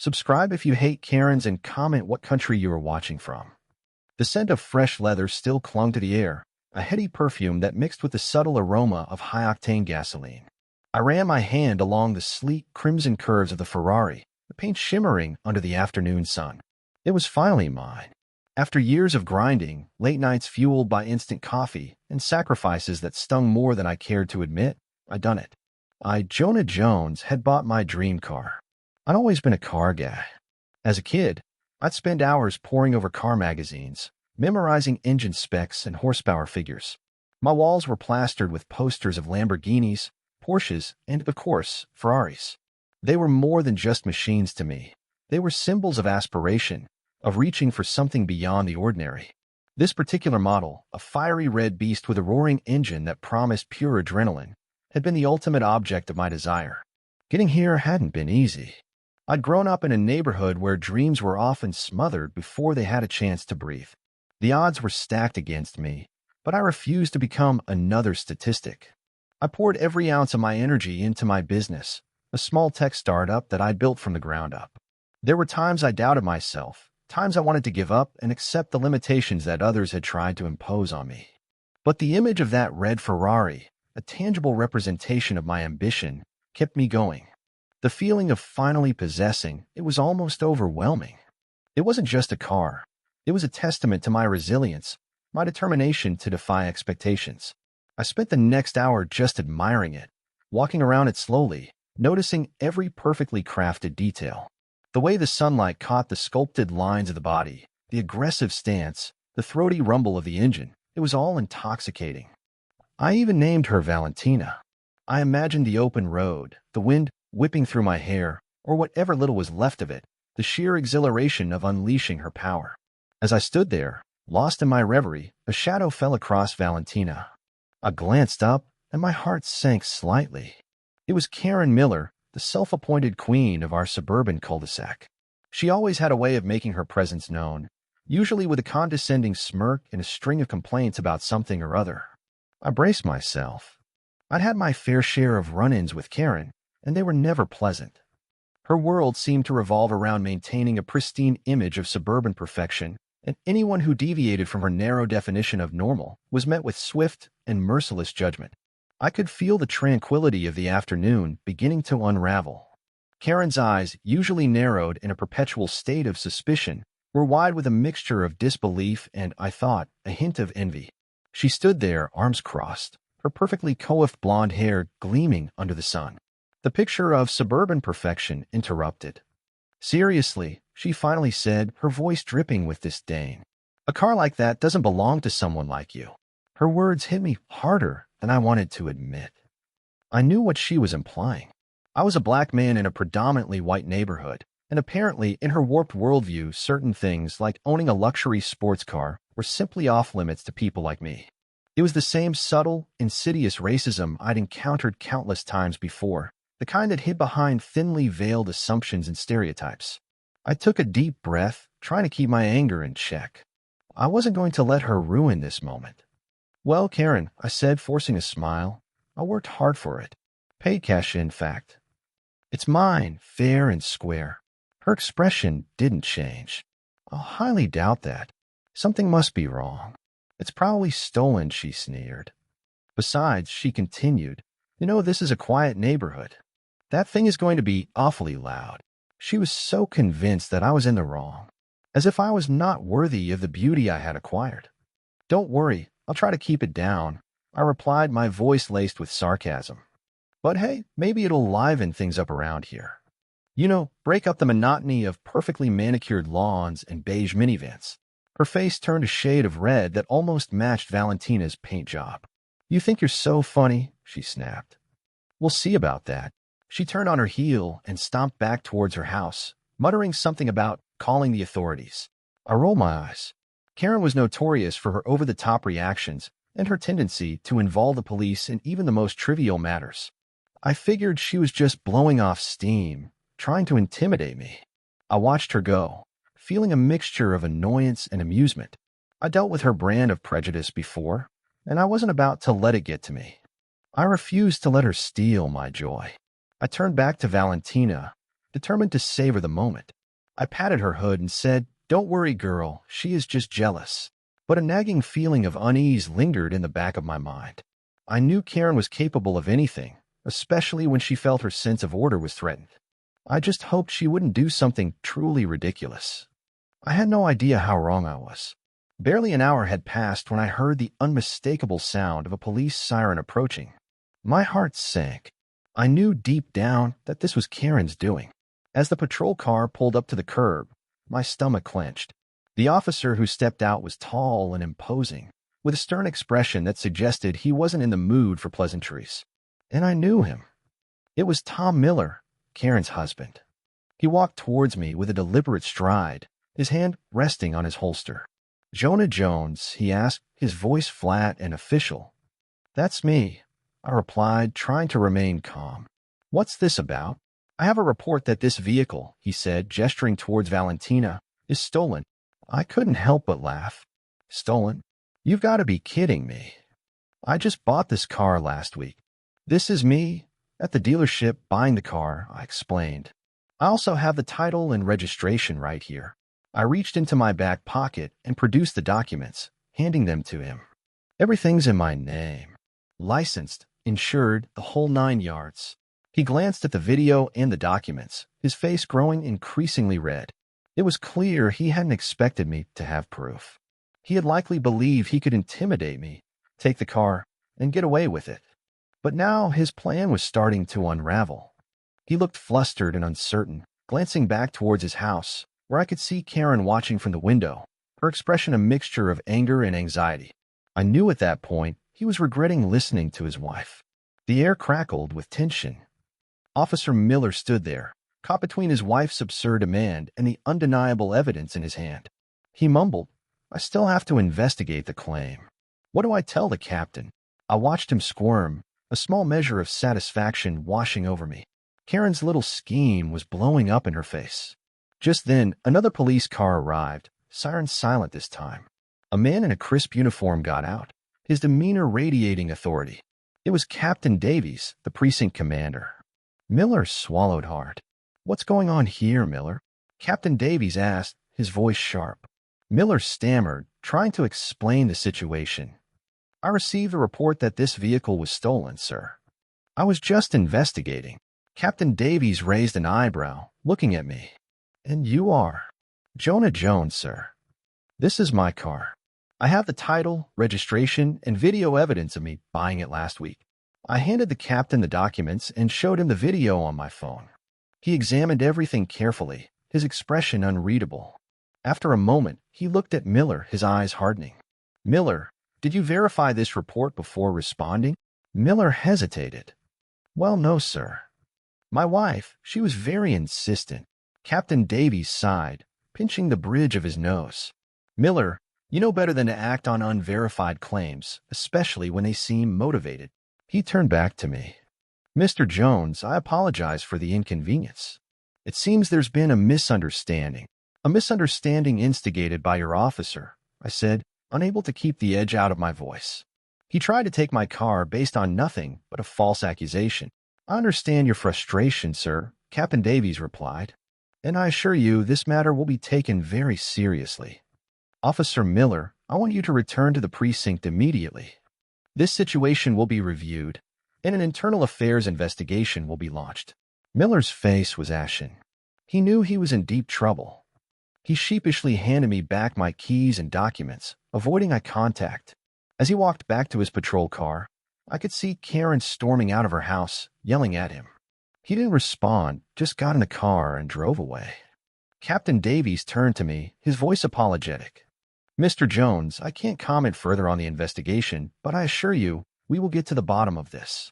Subscribe if you hate Karens and comment what country you are watching from. The scent of fresh leather still clung to the air, a heady perfume that mixed with the subtle aroma of high-octane gasoline. I ran my hand along the sleek, crimson curves of the Ferrari, the paint shimmering under the afternoon sun. It was finally mine. After years of grinding, late nights fueled by instant coffee, and sacrifices that stung more than I cared to admit, I'd done it. Jonah Jones, had bought my dream car. I'd always been a car guy. As a kid, I'd spend hours poring over car magazines, memorizing engine specs and horsepower figures. My walls were plastered with posters of Lamborghinis, Porsches, and, of course, Ferraris. They were more than just machines to me. They were symbols of aspiration, of reaching for something beyond the ordinary. This particular model, a fiery red beast with a roaring engine that promised pure adrenaline, had been the ultimate object of my desire. Getting here hadn't been easy. I'd grown up in a neighborhood where dreams were often smothered before they had a chance to breathe. The odds were stacked against me, but I refused to become another statistic. I poured every ounce of my energy into my business, a small tech startup that I'd built from the ground up. There were times I doubted myself, times I wanted to give up and accept the limitations that others had tried to impose on me. But the image of that red Ferrari, a tangible representation of my ambition, kept me going. The feeling of finally possessing it was almost overwhelming. It wasn't just a car. It was a testament to my resilience, my determination to defy expectations. I spent the next hour just admiring it, walking around it slowly, noticing every perfectly crafted detail. The way the sunlight caught the sculpted lines of the body, the aggressive stance, the throaty rumble of the engine, it was all intoxicating. I even named her Valentina. I imagined the open road, the wind whipping through my hair, or whatever little was left of it, the sheer exhilaration of unleashing her power. As I stood there, lost in my reverie, a shadow fell across Valentina. I glanced up, and my heart sank slightly. It was Karen Miller, the self-appointed queen of our suburban cul-de-sac. She always had a way of making her presence known, usually with a condescending smirk and a string of complaints about something or other. I braced myself. I'd had my fair share of run-ins with Karen, and they were never pleasant. Her world seemed to revolve around maintaining a pristine image of suburban perfection, and anyone who deviated from her narrow definition of normal was met with swift and merciless judgment. I could feel the tranquility of the afternoon beginning to unravel. Karen's eyes, usually narrowed in a perpetual state of suspicion, were wide with a mixture of disbelief and, I thought, a hint of envy. She stood there, arms crossed, her perfectly coiffed blonde hair gleaming under the sun. The picture of suburban perfection interrupted. Seriously, she finally said, her voice dripping with disdain. A car like that doesn't belong to someone like you. Her words hit me harder than I wanted to admit. I knew what she was implying. I was a black man in a predominantly white neighborhood, and apparently in her warped worldview, certain things like owning a luxury sports car were simply off limits to people like me. It was the same subtle, insidious racism I'd encountered countless times before, the kind that hid behind thinly veiled assumptions and stereotypes. I took a deep breath, trying to keep my anger in check. I wasn't going to let her ruin this moment. "Well, Karen," I said, forcing a smile. "I worked hard for it. Paid cash, in fact. It's mine, fair and square." Her expression didn't change. "I'll highly doubt that. Something must be wrong. It's probably stolen," she sneered. "Besides," she continued, "you know this is a quiet neighborhood. That thing is going to be awfully loud." She was so convinced that I was in the wrong, as if I was not worthy of the beauty I had acquired. "Don't worry, I'll try to keep it down," I replied, my voice laced with sarcasm. "But hey, maybe it'll liven things up around here. You know, break up the monotony of perfectly manicured lawns and beige minivans." Her face turned a shade of red that almost matched Valentina's paint job. "You think you're so funny," she snapped. "We'll see about that." She turned on her heel and stomped back towards her house, muttering something about calling the authorities. I rolled my eyes. Karen was notorious for her over-the-top reactions and her tendency to involve the police in even the most trivial matters. I figured she was just blowing off steam, trying to intimidate me. I watched her go, feeling a mixture of annoyance and amusement. I dealt with her brand of prejudice before, and I wasn't about to let it get to me. I refused to let her steal my joy. I turned back to Valentina, determined to savor the moment. I patted her hood and said, "Don't worry, girl, she is just jealous." But a nagging feeling of unease lingered in the back of my mind. I knew Karen was capable of anything, especially when she felt her sense of order was threatened. I just hoped she wouldn't do something truly ridiculous. I had no idea how wrong I was. Barely an hour had passed when I heard the unmistakable sound of a police siren approaching. My heart sank. I knew deep down that this was Karen's doing. As the patrol car pulled up to the curb, my stomach clenched. The officer who stepped out was tall and imposing, with a stern expression that suggested he wasn't in the mood for pleasantries. And I knew him. It was Tom Miller, Karen's husband. He walked towards me with a deliberate stride, his hand resting on his holster. "Jonah Jones," he asked, his voice flat and official. "That's me," I replied, trying to remain calm. "What's this about?" "I have a report that this vehicle," he said, gesturing towards Valentina, "is stolen." I couldn't help but laugh. "Stolen? You've got to be kidding me. I just bought this car last week." "This is me at the dealership buying the car," I explained. "I also have the title and registration right here." I reached into my back pocket and produced the documents, handing them to him. "Everything's in my name. Licensed, insured, the whole 9 yards. He glanced at the video and the documents, his face growing increasingly red. It was clear he hadn't expected me to have proof. He had likely believed he could intimidate me, take the car, and get away with it. But now his plan was starting to unravel. He looked flustered and uncertain, glancing back towards his house, where I could see Karen watching from the window, her expression a mixture of anger and anxiety. I knew at that point he was regretting listening to his wife. The air crackled with tension. Officer Miller stood there, caught between his wife's absurd demand and the undeniable evidence in his hand. He mumbled, "I still have to investigate the claim. What do I tell the captain?" I watched him squirm, a small measure of satisfaction washing over me. Karen's little scheme was blowing up in her face. Just then, another police car arrived, siren silent this time. A man in a crisp uniform got out, his demeanor radiating authority. It was Captain Davies, the precinct commander. Miller swallowed hard. "What's going on here, Miller?" Captain Davies asked, his voice sharp. Miller stammered, trying to explain the situation. "I received a report that this vehicle was stolen, sir. I was just investigating." Captain Davies raised an eyebrow, looking at me. "And you are?" "Jonah Jones, sir. This is my car. I have the title, registration, and video evidence of me buying it last week." I handed the captain the documents and showed him the video on my phone. He examined everything carefully, his expression unreadable. After a moment, he looked at Miller, his eyes hardening. "Miller, did you verify this report before responding?" Miller hesitated. "Well, no, sir. My wife, she was very insistent." Captain Davies sighed, pinching the bridge of his nose. "Miller, you know better than to act on unverified claims, especially when they seem motivated." He turned back to me. "Mr. Jones, I apologize for the inconvenience. It seems there's been a misunderstanding. A misunderstanding instigated by your officer," I said, unable to keep the edge out of my voice. "He tried to take my car based on nothing but a false accusation." "I understand your frustration, sir," Captain Davies replied. "And I assure you this matter will be taken very seriously. Officer Miller, I want you to return to the precinct immediately. This situation will be reviewed, and an internal affairs investigation will be launched." Miller's face was ashen. He knew he was in deep trouble. He sheepishly handed me back my keys and documents, avoiding eye contact. As he walked back to his patrol car, I could see Karen storming out of her house, yelling at him. He didn't respond, just got in the car and drove away. Captain Davies turned to me, his voice apologetic. "Mr. Jones, I can't comment further on the investigation, but I assure you, we will get to the bottom of this.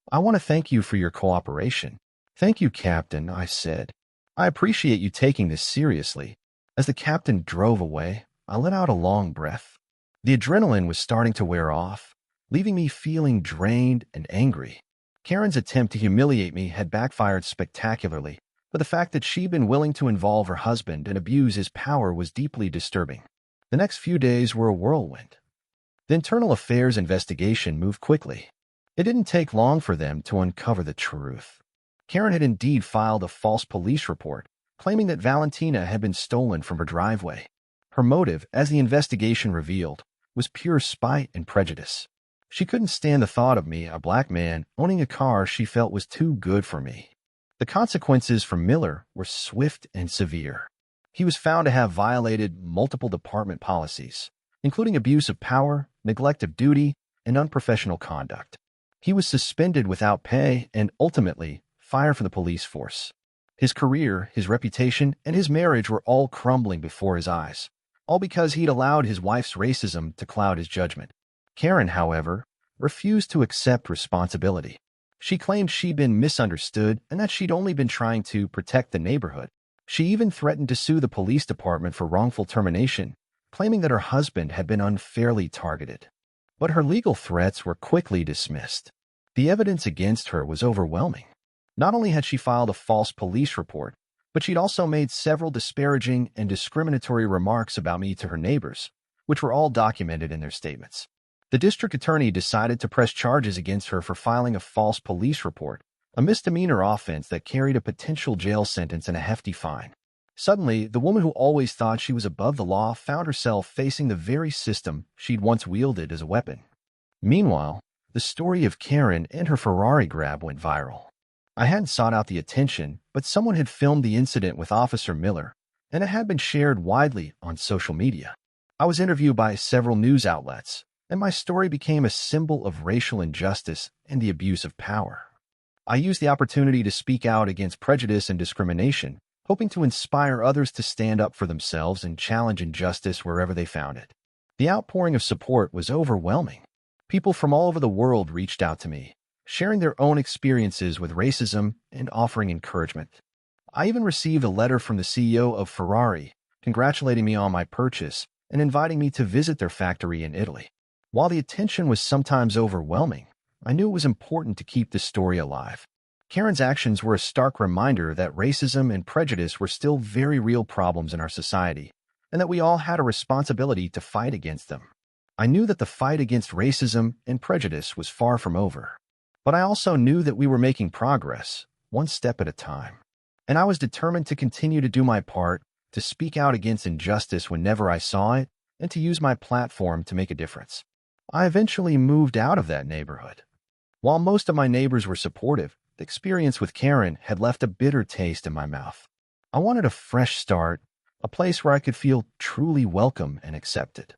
I want to thank you for your cooperation." "Thank you, Captain," I said. "I appreciate you taking this seriously." As the captain drove away, I let out a long breath. The adrenaline was starting to wear off, leaving me feeling drained and angry. Karen's attempt to humiliate me had backfired spectacularly, but the fact that she'd been willing to involve her husband and abuse his power was deeply disturbing. The next few days were a whirlwind. The internal affairs investigation moved quickly. It didn't take long for them to uncover the truth. Karen had indeed filed a false police report, claiming that Valentina had been stolen from her driveway. Her motive, as the investigation revealed, was pure spite and prejudice. She couldn't stand the thought of me, a black man, owning a car she felt was too good for me. The consequences for Miller were swift and severe. He was found to have violated multiple department policies, including abuse of power, neglect of duty, and unprofessional conduct. He was suspended without pay and, ultimately, fired from the police force. His career, his reputation, and his marriage were all crumbling before his eyes, all because he'd allowed his wife's racism to cloud his judgment. Karen, however, refused to accept responsibility. She claimed she'd been misunderstood and that she'd only been trying to protect the neighborhood. She even threatened to sue the police department for wrongful termination, claiming that her husband had been unfairly targeted. But her legal threats were quickly dismissed. The evidence against her was overwhelming. Not only had she filed a false police report, but she'd also made several disparaging and discriminatory remarks about me to her neighbors, which were all documented in their statements. The district attorney decided to press charges against her for filing a false police report, a misdemeanor offense that carried a potential jail sentence and a hefty fine. Suddenly, the woman who always thought she was above the law found herself facing the very system she'd once wielded as a weapon. Meanwhile, the story of Karen and her Ferrari grab went viral. I hadn't sought out the attention, but someone had filmed the incident with Officer Miller, and it had been shared widely on social media. I was interviewed by several news outlets, and my story became a symbol of racial injustice and the abuse of power. I used the opportunity to speak out against prejudice and discrimination, hoping to inspire others to stand up for themselves and challenge injustice wherever they found it. The outpouring of support was overwhelming. People from all over the world reached out to me, sharing their own experiences with racism and offering encouragement. I even received a letter from the CEO of Ferrari, congratulating me on my purchase and inviting me to visit their factory in Italy. While the attention was sometimes overwhelming, I knew it was important to keep this story alive. Karen's actions were a stark reminder that racism and prejudice were still very real problems in our society, and that we all had a responsibility to fight against them. I knew that the fight against racism and prejudice was far from over. But I also knew that we were making progress, one step at a time. And I was determined to continue to do my part, to speak out against injustice whenever I saw it, and to use my platform to make a difference. I eventually moved out of that neighborhood. While most of my neighbors were supportive, the experience with Karen had left a bitter taste in my mouth. I wanted a fresh start, a place where I could feel truly welcome and accepted.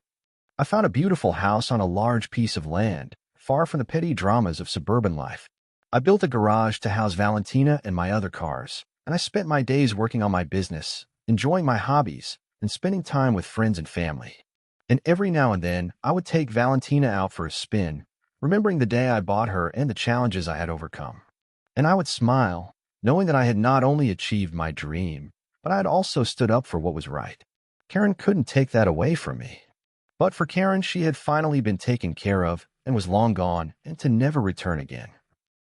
I found a beautiful house on a large piece of land, far from the petty dramas of suburban life. I built a garage to house Valentina and my other cars, and I spent my days working on my business, enjoying my hobbies, and spending time with friends and family. And every now and then, I would take Valentina out for a spin, remembering the day I bought her and the challenges I had overcome. And I would smile, knowing that I had not only achieved my dream, but I had also stood up for what was right. Karen couldn't take that away from me. But for Karen, she had finally been taken care of and was long gone and to never return again.